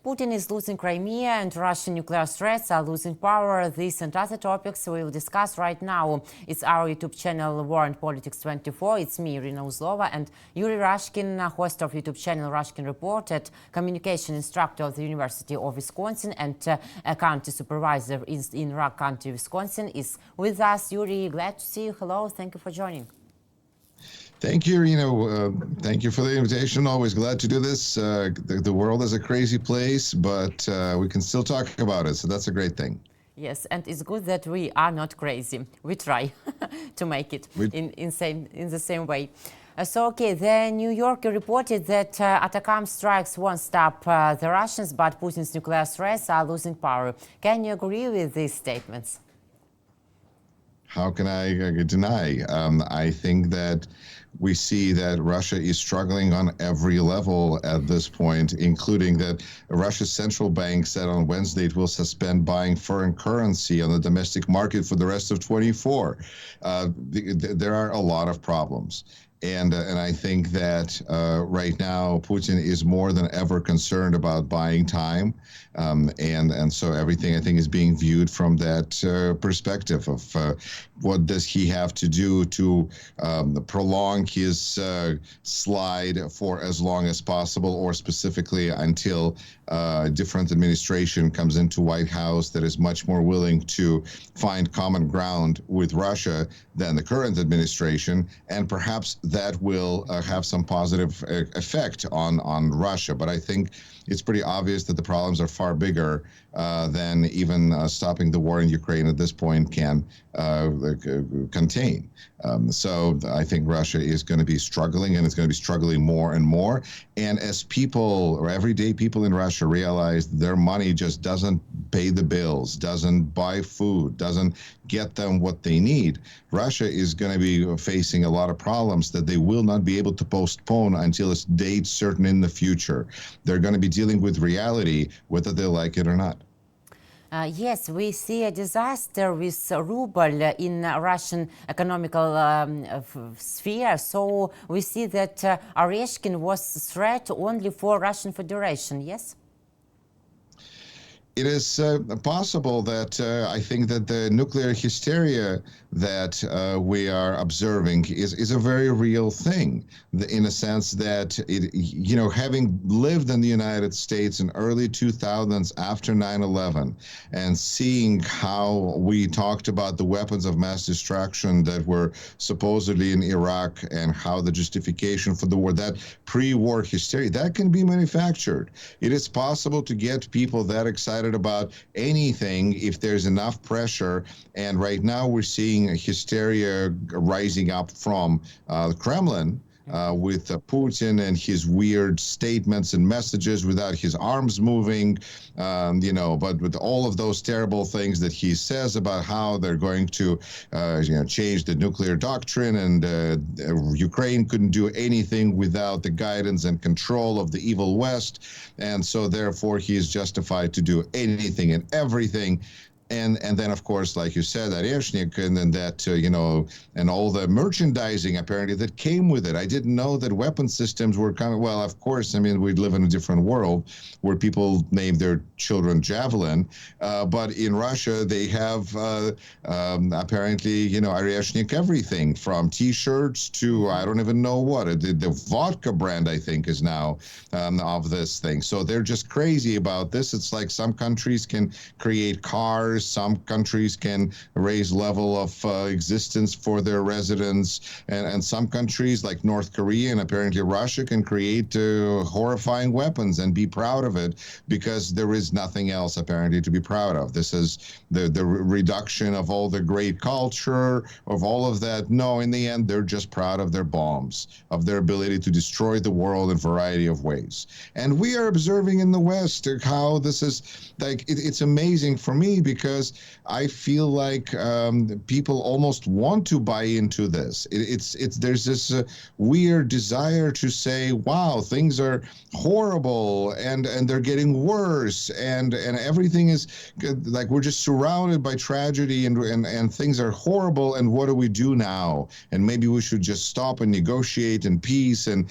Putin is losing Crimea and Russian nuclear threats are losing power. These and other topics we will discuss right now. It's our YouTube channel War and Politics 24. It's me, Irina Uzlova, and Yuriy Rashkin, host of YouTube channel Rashkin Report, and communication instructor of the University of Wisconsin and a county supervisor in Rock County, Wisconsin, is with us. Yuriy, glad to see you. Hello, thank you for joining. Thank you, Irina. Thank you for the invitation. Always glad to do this. The world is a crazy place, but we can still talk about it, so that's a great thing. Yes, and it's good that we are not crazy. We try to make it in the same way. Okay, the New Yorker reported that Atacam strikes won't stop the Russians, but Putin's nuclear threats are losing power. Can you agree with these statements? How can I deny? I think that we see that Russia is struggling on every level at this point, including that Russia's central bank said on Wednesday it will suspend buying foreign currency on the domestic market for the rest of 24. There are a lot of problems. And I think that right now Putin is more than ever concerned about buying time, and so everything I think is being viewed from that perspective of what does he have to do to prolong his slide for as long as possible, or specifically until a different administration comes into White House that is much more willing to find common ground with Russia than the current administration, and perhaps that will have some positive effect on Russia. But I think it's pretty obvious that the problems are far bigger than even stopping the war in Ukraine at this point can contain. So I think Russia is going to be struggling, and it's going to be struggling more and more. And as people, or everyday people in Russia, realize their money just doesn't pay the bills, doesn't buy food, doesn't get them what they need, Russia is going to be facing a lot of problems that they will not be able to postpone until a date certain in the future. They're going to be dealing with reality, whether they like it or not. Yes, we see a disaster with ruble in Russian economical sphere. So we see that Oreshkin was a threat only for Russian Federation, yes? It is possible that I think that the nuclear hysteria that we are observing is a very real thing, in a sense that, having lived in the United States in early 2000s after 9/11 and seeing how we talked about the weapons of mass destruction that were supposedly in Iraq and how the justification for the war, that pre-war hysteria, that can be manufactured. It is possible to get people that excited about anything if there's enough pressure, and right now we're seeing a hysteria rising up from the Kremlin with Putin and his weird statements and messages without his arms moving, but with all of those terrible things that he says about how they're going to change the nuclear doctrine, and Ukraine couldn't do anything without the guidance and control of the evil West, and so therefore he is justified to do anything and everything. And then, of course, like you said, Oreshkin, and then that, and all the merchandising apparently that came with it. I didn't know that weapon systems were well, of course, I mean, we live in a different world where people name their children Javelin. But in Russia, they have apparently, Oreshkin everything from T-shirts to I don't even know what. The vodka brand, I think, is now of this thing. So they're just crazy about this. It's like some countries can create cars. Some countries can raise level of existence for their residents, and some countries like North Korea and apparently Russia can create horrifying weapons and be proud of it, because there is nothing else apparently to be proud of. This is the reduction of all the great culture, of all of that. No, in the end, they're just proud of their bombs, of their ability to destroy the world in a variety of ways. And we are observing in the West how this is like, it's amazing for me, because because I feel like people almost want to buy into this. There's this weird desire to say, wow, things are horrible and they're getting worse and everything is like we're just surrounded by tragedy and things are horrible, and what do we do now? And maybe we should just stop and negotiate in peace and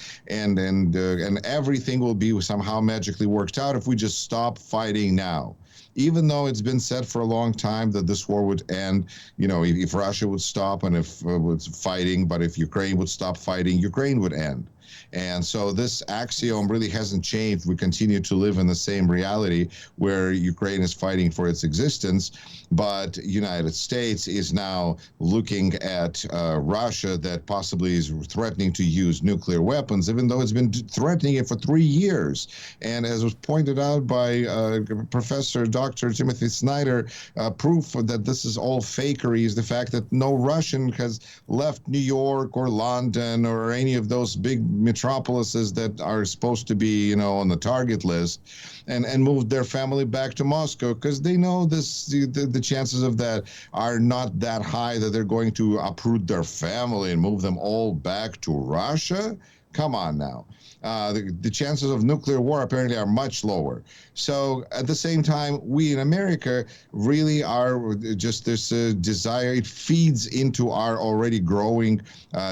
everything will be somehow magically worked out if we just stop fighting now. Even though it's been said for a long time that this war would end, if Russia would stop and if it was fighting, but if Ukraine would stop fighting, Ukraine would end. And so this axiom really hasn't changed. We continue to live in the same reality where Ukraine is fighting for its existence, but United States is now looking at Russia that possibly is threatening to use nuclear weapons, even though it's been threatening it for 3 years. And as was pointed out by Professor Dr. Timothy Snyder, proof that this is all fakery is the fact that no Russian has left New York or London or any of those big metropolises that are supposed to be, on the target list, and moved their family back to Moscow because they know the chances of that are not that high that they're going to uproot their family and move them all back to Russia. Come on now. The chances of nuclear war apparently are much lower. So at the same time, we in America really are just this desire. It feeds into our already growing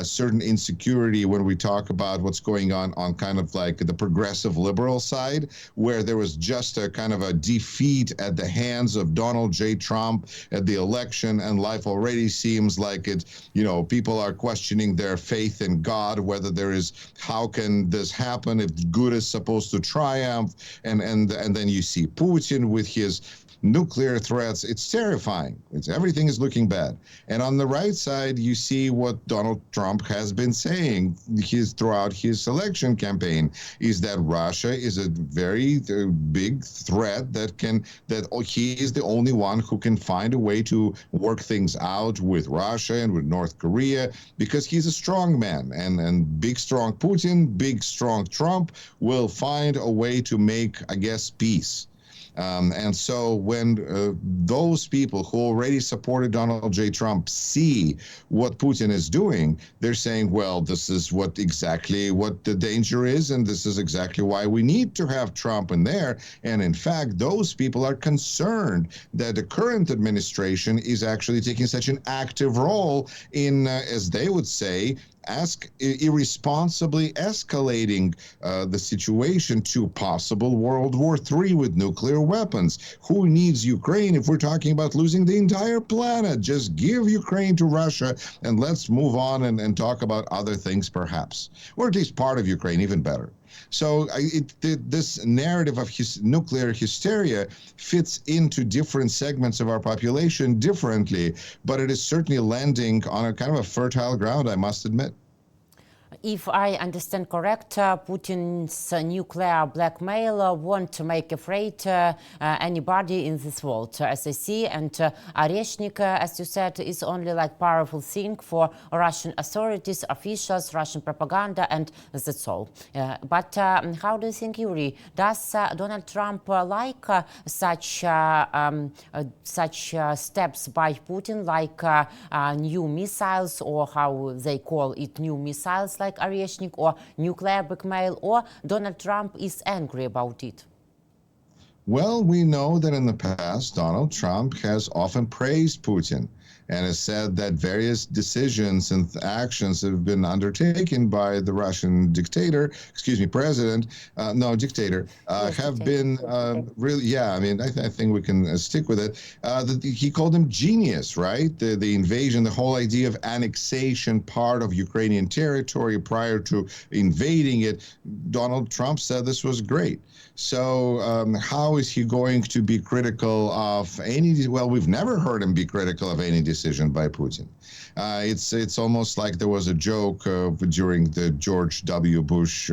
certain insecurity when we talk about what's going on kind of like the progressive liberal side, where there was just a kind of a defeat at the hands of Donald J. Trump at the election, and life already seems like it, people are questioning their faith in God, whether there is, how can this happen if good is supposed to triumph, and then you see Putin with his nuclear threats. It's terrifying. Everything is looking bad. And on the right side, you see what Donald Trump has been saying throughout his election campaign, is that Russia is a very big threat that he is the only one who can find a way to work things out with Russia and with North Korea, because he's a strong man, and big strong Putin, big strong Trump will find a way to make, I guess, peace. And so when those people who already supported Donald J. Trump see what Putin is doing, they're saying, well, this is exactly what the danger is, and this is exactly why we need to have Trump in there. And in fact, those people are concerned that the current administration is actually taking such an active role in, as they would say, irresponsibly escalating the situation to possible World War III with nuclear weapons. Who needs Ukraine if we're talking about losing the entire planet? Just give Ukraine to Russia and let's move on and talk about other things perhaps. Or at least part of Ukraine, even better. So this narrative of nuclear hysteria fits into different segments of our population differently, but it is certainly landing on a kind of a fertile ground, I must admit. If I understand correct, Putin's nuclear blackmail won't make afraid anybody in this world, as I see. And Areshnik, as you said, is only like powerful thing for Russian authorities, officials, Russian propaganda, and that's all. But how do you think, Yuri? Does Donald Trump like such steps by Putin, like new missiles, or how they call it, new missiles, like Areshnik, or nuclear blackmail, or Donald Trump is angry about it? Well, we know that in the past, Donald Trump has often praised Putin and has said that various decisions and actions have been undertaken by the Russian president, have been really, I think we can stick with it. He called him genius, right? The invasion, the whole idea of annexation part of Ukrainian territory prior to invading it, Donald Trump said this was great. So how is he going to be critical of any? Well, we've never heard him be critical of any decision by Putin. It's almost like there was a joke during the George W. Bush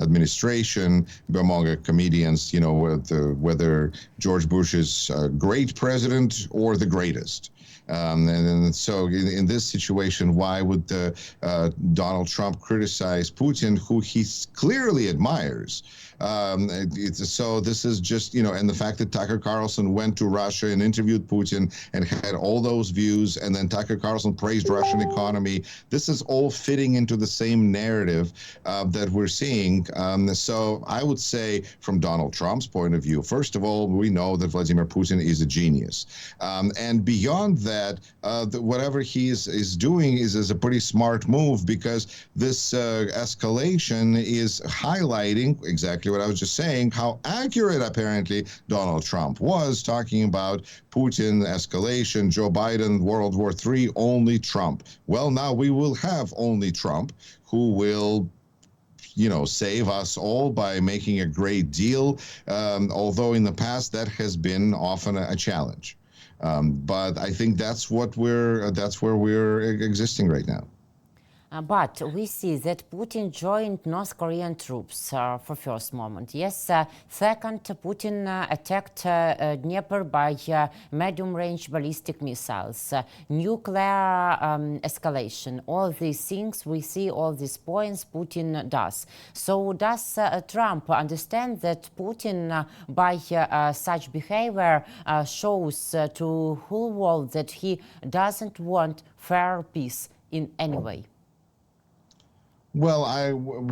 administration among comedians, whether George Bush is a great president or the greatest. And so in this situation, why would Donald Trump criticize Putin, who he clearly admires? So this is just, and the fact that Tucker Carlson went to Russia and interviewed Putin and had all those views, and then Tucker Carlson praised Russian economy. This is all fitting into the same narrative that we're seeing. So I would say from Donald Trump's point of view, first of all, we know that Vladimir Putin is a genius. And beyond that, whatever he is doing is a pretty smart move, because this escalation is highlighting exactly what I was just saying, how accurate apparently Donald Trump was talking about Putin, escalation, Joe Biden, World War III, only Trump. Well, now we will have only Trump, who will save us all by making a great deal, although in the past that has been often a challenge. But I think that's where we're existing right now. But we see that Putin joined North Korean troops for first moment. Yes. Second, Putin attacked Dnieper by medium-range ballistic missiles, nuclear escalation. All these things we see, all these points Putin does. So does Trump understand that Putin, by such behavior, shows to whole world that he doesn't want fair peace in any way? Well,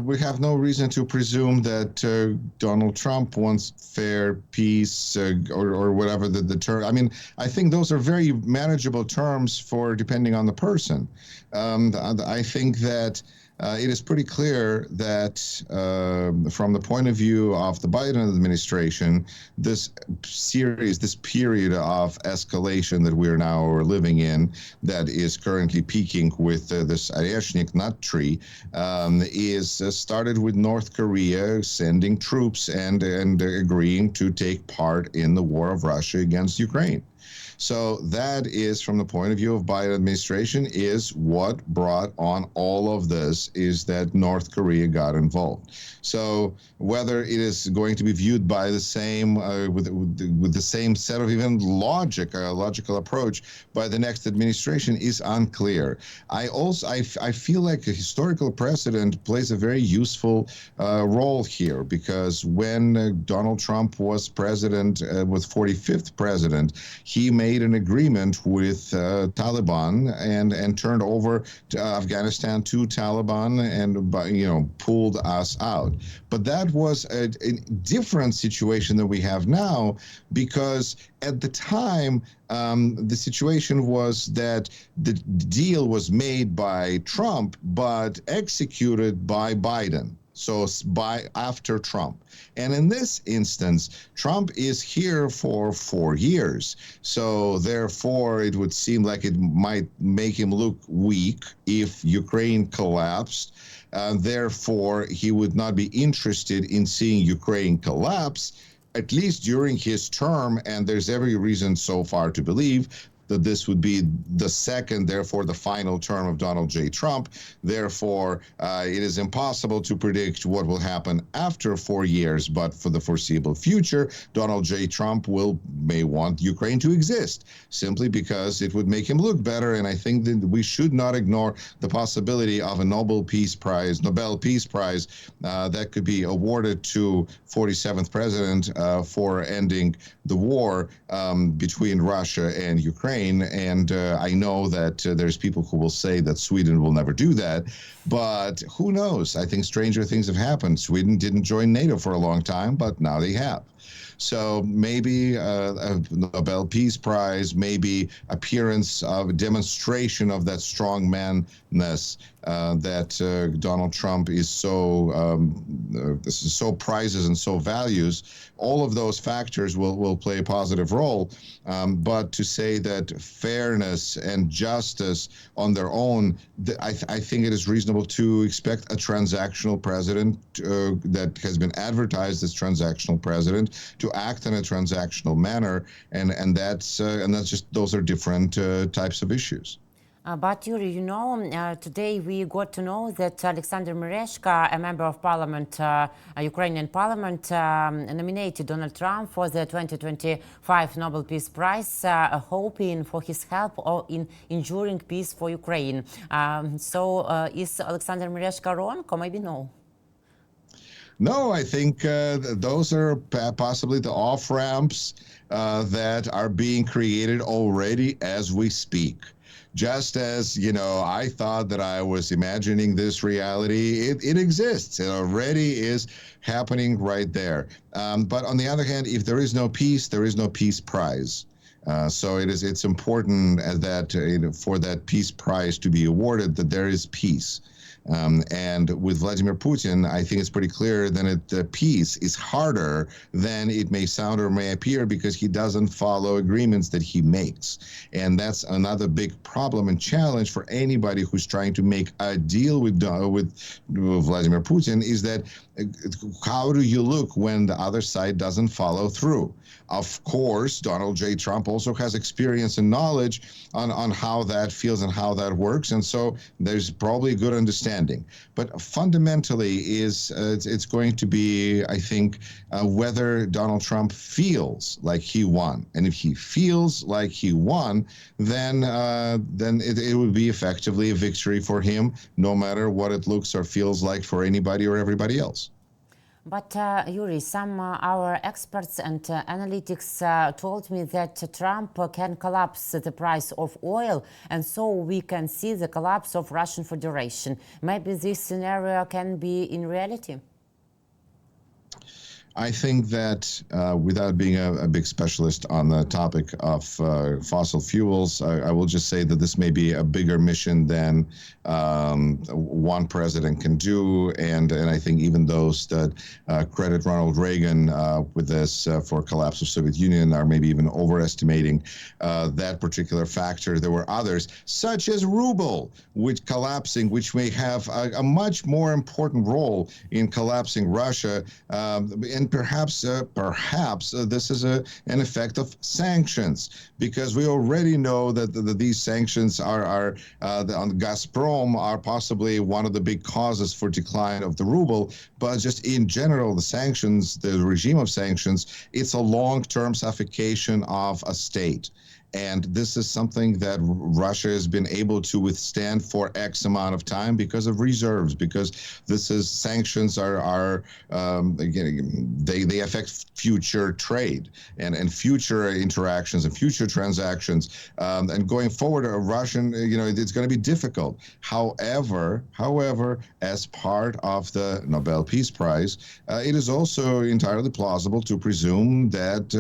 we have no reason to presume that Donald Trump wants fair peace or whatever the term. I mean, I think those are very manageable terms for depending on the person. I think that it is pretty clear that from the point of view of the Biden administration, this period of escalation that we're now living in, that is currently peaking with this Oreshnik nut tree, is started with North Korea sending troops and agreeing to take part in the war of Russia against Ukraine. So that is, from the point of view of Biden administration, is what brought on all of this, is that North Korea got involved. So whether it is going to be viewed by the same with the same set of even logical approach by the next administration is unclear. I feel like a historical precedent plays a very useful role here, because when Donald Trump was president, was 45th president, he made an agreement with Taliban and turned over to Afghanistan to Taliban and pulled us out. But that was a different situation than we have now, because at the time the situation was that the deal was made by Trump but executed by Biden. So after Trump. And in this instance, Trump is here for 4 years. So therefore, it would seem like it might make him look weak if Ukraine collapsed. Therefore, he would not be interested in seeing Ukraine collapse, at least during his term. And there's every reason so far to believe that this would be the second, therefore the final term of Donald J. Trump. Therefore, it is impossible to predict what will happen after 4 years, but for the foreseeable future, Donald J. Trump may want Ukraine to exist, simply because it would make him look better. And I think that we should not ignore the possibility of a Nobel Peace Prize that could be awarded to 47th president for ending the war between Russia and Ukraine. And I know that there's people who will say that Sweden will never do that, but who knows? I think stranger things have happened. Sweden didn't join NATO for a long time, but now they have. So maybe a Nobel Peace Prize, maybe appearance of a demonstration of that strong manness that Donald Trump is so prizes and so values. All of those factors will play a positive role. But to say that fairness and justice on their own, I think it is reasonable to expect a transactional president that has been advertised as transactional president to act in a transactional manner, and that's just, those are different types of issues. But Yuri, today we got to know that Alexander Mereshka, a member of parliament, Ukrainian parliament, nominated Donald Trump for the 2025 Nobel Peace Prize, hoping for his help in ensuring peace for Ukraine. So is Alexander Mereshka wrong, or maybe no? No, I think those are possibly the off-ramps that are being created already as we speak. Just as, I thought that I was imagining this reality, it exists. It already is happening right there. But on the other hand, if there is no peace, there is no peace prize. So it's important that for that peace prize to be awarded, that there is peace. And with Vladimir Putin, I think it's pretty clear that peace is harder than it may sound or may appear because he doesn't follow agreements that he makes. And that's another big problem and challenge for anybody who's trying to make a deal with Vladimir Putin is that how do you look when the other side doesn't follow through? Of course, Donald J. Trump also has experience and knowledge on how that feels and how that works. And so there's probably a good understanding. But fundamentally it's going to be, I think, whether Donald Trump feels like he won. And if he feels like he won, then it would be effectively a victory for him, no matter what it looks or feels like for anybody or everybody else. But Yuri, some our experts and analytics told me that Trump can collapse the price of oil, and so we can see the collapse of Russian Federation. Maybe this scenario can be in reality? I think that without being a big specialist on the topic of fossil fuels, I will just say that this may be a bigger mission than one president can do. And I think even those that credit Ronald Reagan with this for collapse of Soviet Union are maybe even overestimating that particular factor. There were others, such as ruble, which may have a much more important role in collapsing Russia. And perhaps this is an effect of sanctions, because we already know that these sanctions are on Gazprom are possibly one of the big causes for decline of the ruble. But just in general, the sanctions, the regime of sanctions, it's a long-term suffocation of a state. And this is something that Russia has been able to withstand for X amount of time because of reserves, because sanctions they affect future trade and future interactions and future transactions. And going forward, it's going to be difficult. However, as part of the Nobel Peace Prize, it is also entirely plausible to presume that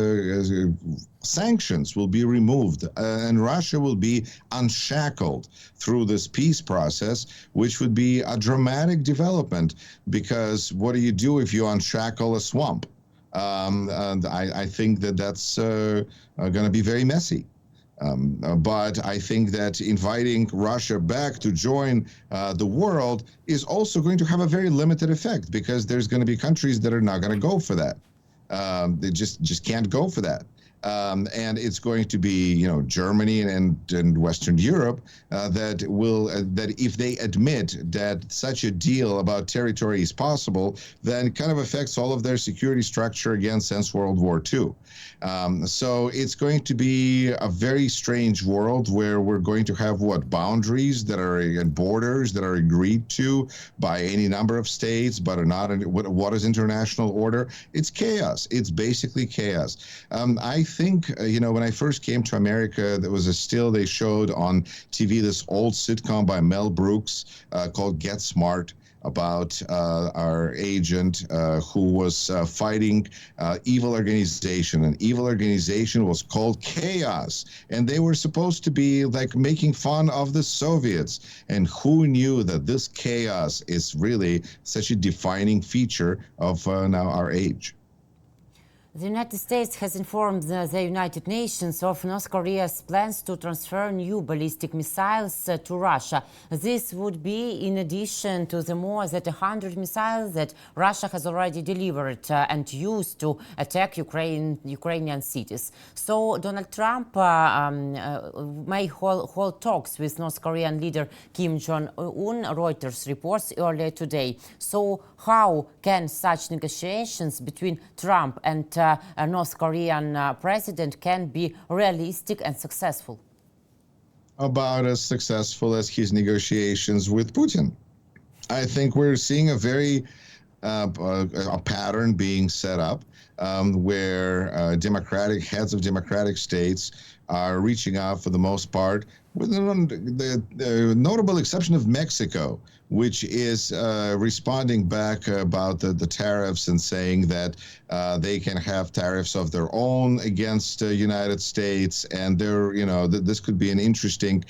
sanctions will be removed and Russia will be unshackled through this peace process, which would be a dramatic development, because what do you do if you unshackle a swamp? And I think that's going to be very messy. But I think that inviting Russia back to join the world is also going to have a very limited effect, because there's going to be countries that are not going to go for that. They just can't go for that. And it's going to be, Germany and Western Europe that if they admit that such a deal about territory is possible, then it kind of affects all of their security structure again since World War II. So it's going to be a very strange world where we're going to have boundaries that are and borders that are agreed to by any number of states, but are not. What is international order? It's chaos. It's basically chaos. I think, when I first came to America, there was a still they showed on TV, this old sitcom by Mel Brooks called Get Smart, about our agent who was fighting evil organization. An evil organization was called Chaos, and they were supposed to be like making fun of the Soviets. And who knew that this chaos is really such a defining feature of now our age? The United States has informed the United Nations of North Korea's plans to transfer new ballistic missiles to Russia. This would be in addition to the more than 100 missiles that Russia has already delivered and used to attack Ukrainian cities. So Donald Trump may hold talks with North Korean leader Kim Jong-un, Reuters reports earlier today. So how can such negotiations between Trump and North Korean president can be realistic and successful? About as successful as his negotiations with Putin. I think we're seeing a very a pattern being set up where democratic heads of democratic states are reaching out for the most part, with the notable exception of Mexico, which is responding back about the tariffs and saying that they can have tariffs of their own against the United States. And there, this could be an interesting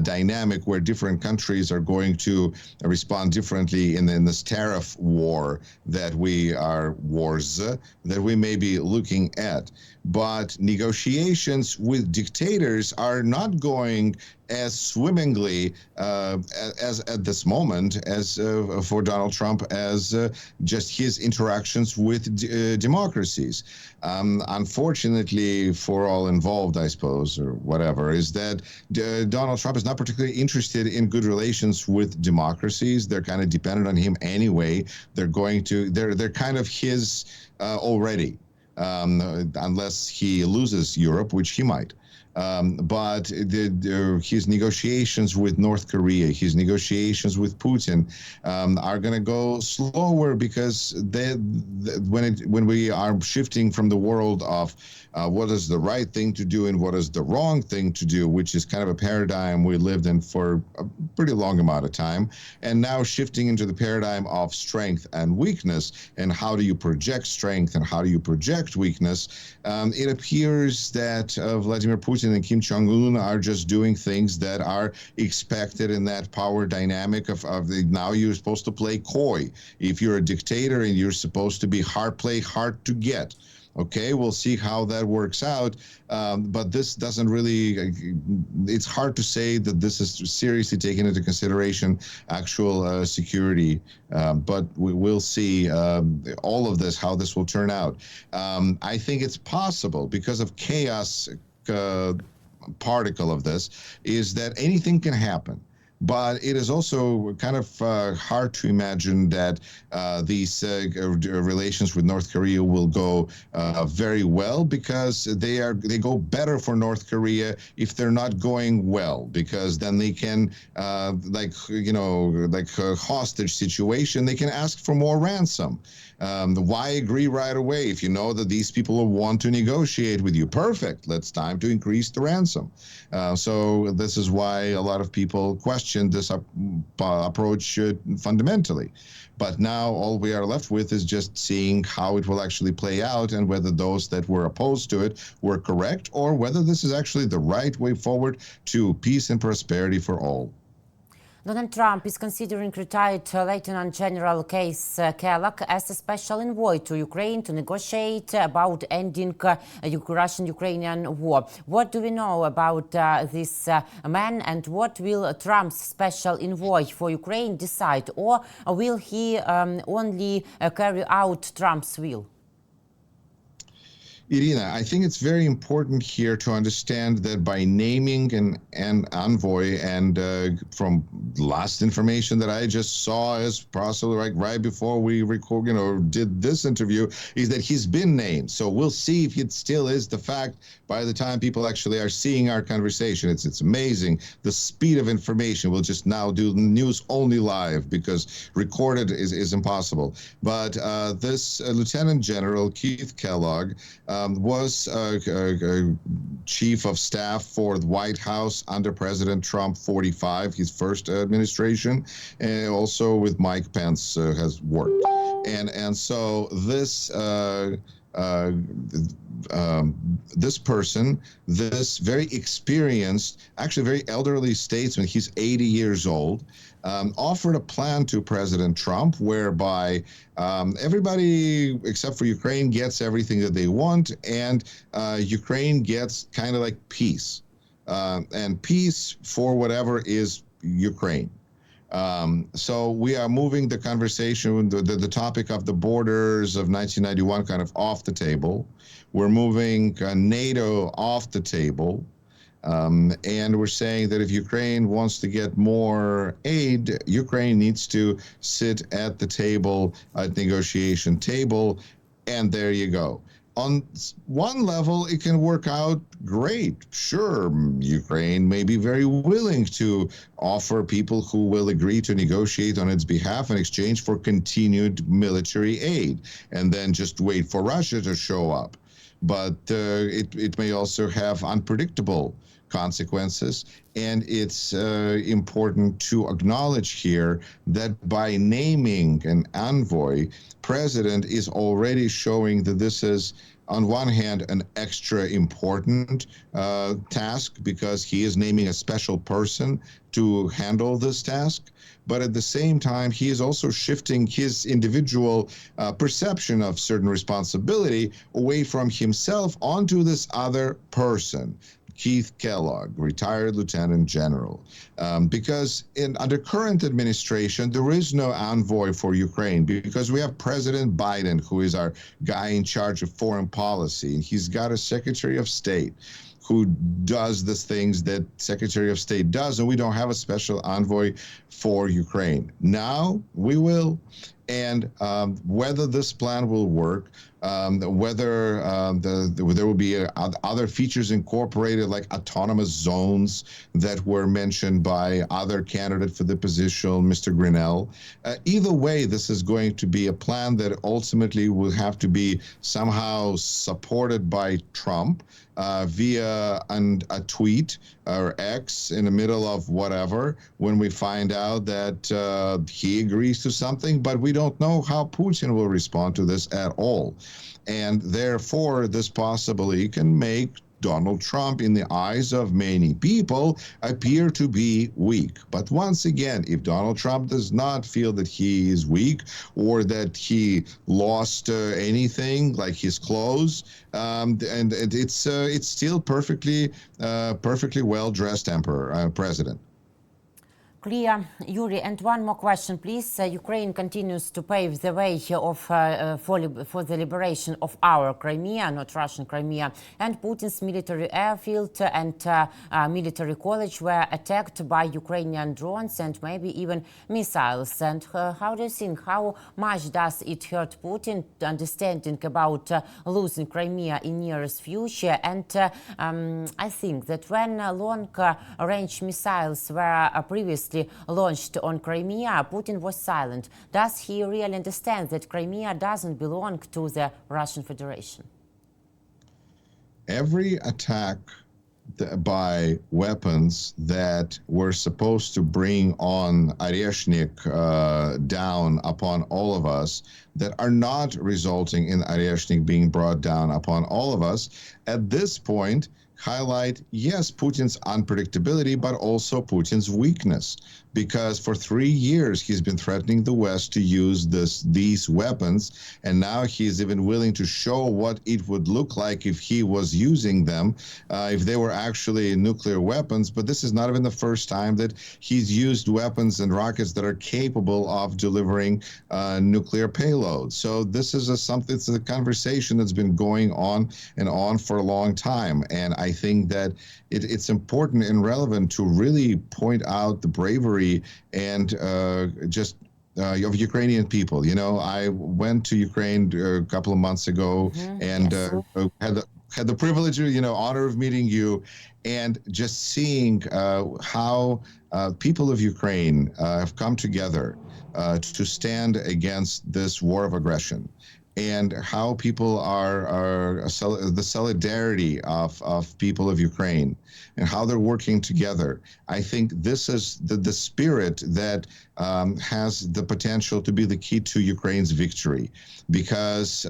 dynamic where different countries are going to respond differently in this tariff war that we may be looking at. But negotiations with dictators are not going as swimmingly as at this moment as for Donald Trump as just his interactions with democracies. Unfortunately for all involved, I suppose, or whatever, is that Donald Trump is not particularly interested in good relations with democracies. They're kind of dependent on him anyway. They're kind of his already. Unless he loses Europe, which he might. But his negotiations with North Korea, his negotiations with Putin are going to go slower because when we are shifting from the world of what is the right thing to do and what is the wrong thing to do, which is kind of a paradigm we lived in for a pretty long amount of time, and now shifting into the paradigm of strength and weakness, and how do you project strength and how do you project weakness, it appears that Vladimir Putin and Kim Jong-un are just doing things that are expected in that power dynamic of now you're supposed to play coy. If you're a dictator and you're supposed to be hard to get. Okay, we'll see how that works out. But this doesn't really, it's hard to say that this is seriously taken into consideration actual security. But we will see all of this, how this will turn out. I think it's possible because of chaos particle of this is that anything can happen. But it is also kind of hard to imagine that these relations with North Korea will go very well, because they go better for North Korea if they're not going well, because then they can like a hostage situation, they can ask for more ransom. Why agree right away if you know that these people will want to negotiate with you? Perfect. It's time to increase the ransom. So this is why a lot of people question this approach fundamentally. But now all we are left with is just seeing how it will actually play out, and whether those that were opposed to it were correct, or whether this is actually the right way forward to peace and prosperity for all. Donald Trump is considering retired Lieutenant General Case Kellogg as a special envoy to Ukraine to negotiate about ending Russian-Ukrainian war. What do we know about this man, and what will Trump's special envoy for Ukraine decide? Or will he only carry out Trump's will? Irina, I think it's very important here to understand that by naming an envoy, and from last information that I just saw as possibly right before we did this interview, is that he's been named. So we'll see if it still is the fact by the time people actually are seeing our conversation. It's amazing the speed of information. We'll just now do news only live, because recorded is impossible. But this Lieutenant General Keith Kellogg was chief of staff for the White House under President Trump 45, his first administration, and also with Mike Pence has worked. And so uh, this person, this very experienced, actually very elderly statesman, he's 80 years old, offered a plan to President Trump whereby everybody except for Ukraine gets everything that they want, and Ukraine gets kind of like peace. And peace for whatever is Ukraine. So we are moving the conversation, the topic of the borders of 1991 kind of off the table. We're moving NATO off the table. And we're saying that if Ukraine wants to get more aid, Ukraine needs to sit at the table, at negotiation table, and there you go. On one level, it can work out great. Sure, Ukraine may be very willing to offer people who will agree to negotiate on its behalf in exchange for continued military aid, and then just wait for Russia to show up. But it may also have unpredictable consequences. And it's important to acknowledge here that by naming an envoy, President is already showing that this is, on one hand, an extra important task because he is naming a special person to handle this task. But at the same time, he is also shifting his individual perception of certain responsibility away from himself onto this other person. Keith Kellogg, retired lieutenant general, because under current administration, there is no envoy for Ukraine because we have President Biden, who is our guy in charge of foreign policy, and he's got a Secretary of State who does the things that Secretary of State does, and we don't have a special envoy for Ukraine. Now we will. And whether this plan will work, whether there will be other features incorporated, like autonomous zones that were mentioned by other candidate for the position, Mr. Grinnell. Either way, this is going to be a plan that ultimately will have to be somehow supported by Trump via a tweet or X in the middle of whatever, when we find out that he agrees to something, but we don't know how Putin will respond to this at all. And therefore, this possibly can make Donald Trump, in the eyes of many people, appear to be weak. But once again, if Donald Trump does not feel that he is weak or that he lost anything like his clothes, and it's still perfectly well-dressed president. Clear, Yuri. And one more question, please. Ukraine continues to pave the way for the liberation of our Crimea, not Russian Crimea, and Putin's military airfield and military college were attacked by Ukrainian drones and maybe even missiles. And how do you think, how much does it hurt Putin understanding about losing Crimea in nearest future? And I think that when long-range missiles were previously launched on Crimea, Putin was silent. Does he really understand that Crimea doesn't belong to the Russian Federation? Every attack by weapons that were supposed to bring on Oreshnik down upon all of us, that are not resulting in Oreshnik being brought down upon all of us, at this point highlight, yes, Putin's unpredictability, but also Putin's weakness. Because for 3 years, he's been threatening the West to use these weapons, and now he's even willing to show what it would look like if he was using them, if they were actually nuclear weapons. But this is not even the first time that he's used weapons and rockets that are capable of delivering nuclear payloads. So this is it's a conversation that's been going on and on for a long time. And I think that it's important and relevant to really point out the bravery and of Ukrainian people. You know, I went to Ukraine a couple of months ago and had the privilege, honor of meeting you, and just seeing how people of Ukraine have come together to stand against this war of aggression, and how people are the solidarity of people of Ukraine and how they're working together. I think this is the spirit that has the potential to be the key to Ukraine's victory, because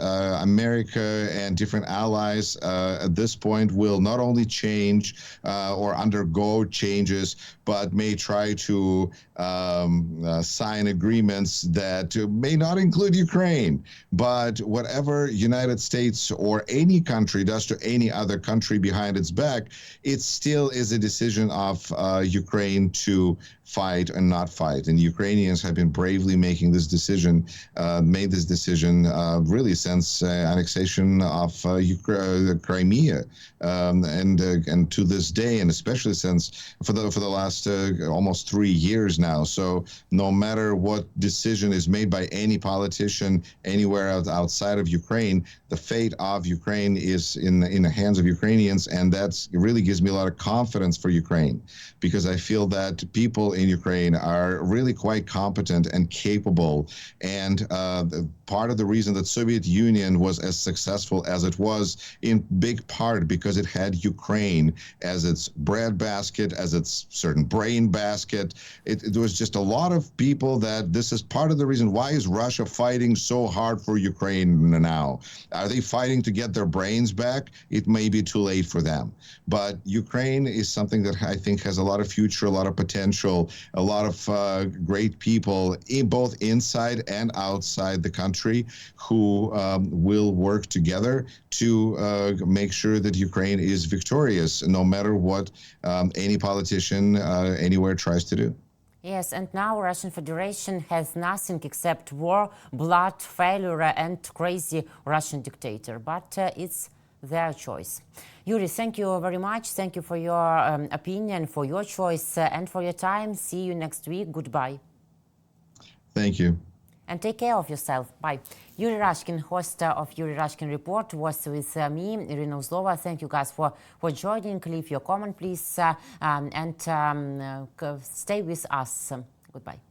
America and different allies at this point will not only change or undergo changes, but may try to sign agreements that may not include Ukraine. But whatever United States or any country does to any other country behind its back, it still is a decision of Ukraine to fight and not fight. And Ukrainians have been bravely making this decision, made this decision really since annexation of Crimea, and to this day, and especially since for the last almost 3 years now. So no matter what decision is made by any politician anywhere outside of Ukraine, the fate of Ukraine is in the hands of Ukrainians, and that's it really gives me a lot of confidence for Ukraine, because I feel that people in Ukraine are really quite competent and capable, and part of the reason that Soviet Union was as successful as it was in big part because it had Ukraine as its breadbasket, as its certain brain basket. It was just a lot of people that this is part of the reason why is Russia fighting so hard for Ukraine now. Are they fighting to get their brains back? It may be too late for them. But Ukraine is something that I think has a lot of future, a lot of potential, a lot of great people, both inside and outside the country, who will work together to make sure that Ukraine is victorious, no matter what any politician anywhere tries to do. Yes, and now Russian Federation has nothing except war, blood, failure, and crazy Russian dictator. But it's their choice. Yuri, thank you very much. Thank you for your opinion, for your choice, and for your time. See you next week. Goodbye. Thank you. And take care of yourself. Bye. Yuriy Rashkin, host of Yuriy Rashkin Report, was with me, Irina Uzlova. Thank you guys for joining. Leave your comment, please, and stay with us. Goodbye.